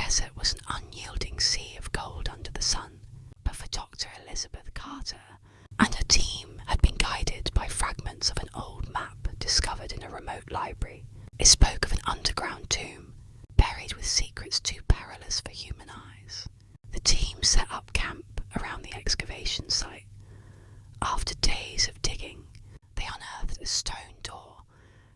desert was an unyielding sea of gold under the sun, but for Dr. Elizabeth Carter and her team had been guided by fragments of an old map discovered in a remote library. It spoke of an underground tomb, buried with secrets too perilous for human eyes. The team set up camp around the excavation site. After days of digging, they unearthed a stone door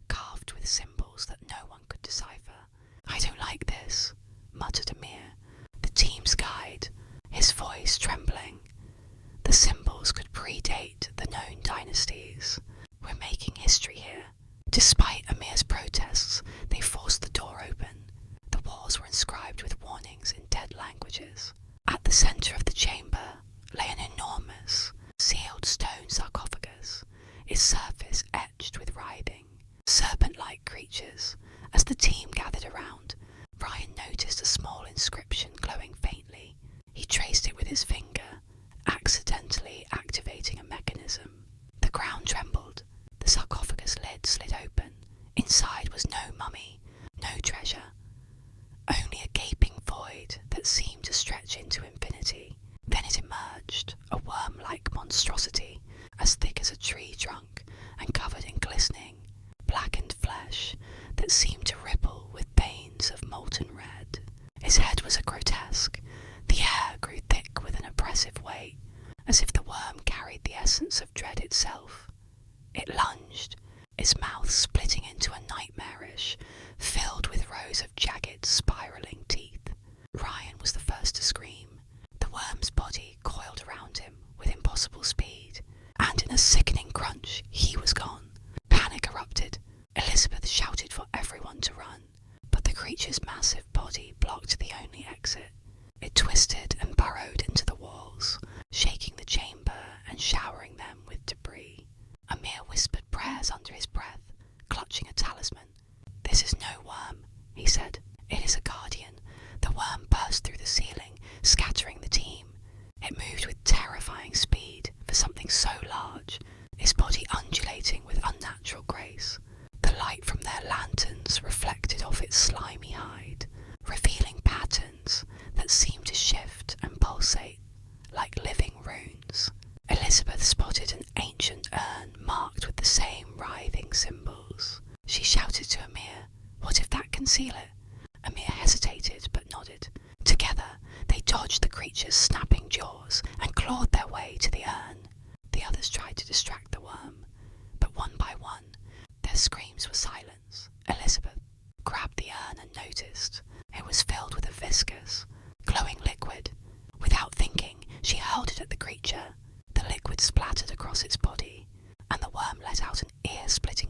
carved with symbols that no one could decipher. "I don't like this," muttered Amir, the team's guide, his voice trembling. "The symbols could predate the known dynasties. We're making history here." Despite Amir's protests, they forced the door open. The walls were inscribed with warnings in dead languages. At the centre of the chamber lay an enormous, sealed stone sarcophagus, its surface etched with writhing, serpent-like creatures. As the team gathered around, Ryan noticed a small inscription glowing faintly. He traced it with his finger, accidentally activating a mechanism. The ground trembled. The sarcophagus lid slid open. Inside was no mummy, no treasure, only a gaping void that seemed to stretch into infinity. Then it emerged, a worm-like monstrosity, as thick as a tree trunk and covered in glistening, blackened flesh that seemed to ripple with veins of molten red. Its head was a grotesque. The air grew thick with an oppressive weight, as if the worm carried the essence of dread itself. It lunged, its mouth splitting into a nightmarish, filled with rows of jagged, spiralling teeth. Ryan was the first to scream. The worm's body coiled around him with impossible speed, and in a sickening crunch, he was gone. Panic erupted. Elizabeth shouted for everyone to run, but the creature's massive body blocked the only exit. It twisted and burrowed into the walls, shaking the chamber and showering them with debris. Amir whispered prayers under his breath, clutching a talisman. "This is no worm," he said. "It is a guardian." The worm burst through the ceiling, scattering the team. It moved with terrifying speed for something so large, its body undulating with unnatural grace. The light from their lanterns reflected off its slimy hide, revealing patterns that seemed to shift and pulsate like living runes. Elizabeth spotted an ancient urn marked with the same writhing symbols. She shouted to Amir, "What if that can seal it?" Amir hesitated but nodded. Together, they dodged the creature's snapping jaws and clawed their way to the urn. The others tried to distract the worm, but one by one, their screams were silenced. Elizabeth grabbed the urn and noticed it was filled with a viscous, glowing liquid. Without thinking, she hurled it at the creature. The liquid splattered across its body, and the worm let out an ear-splitting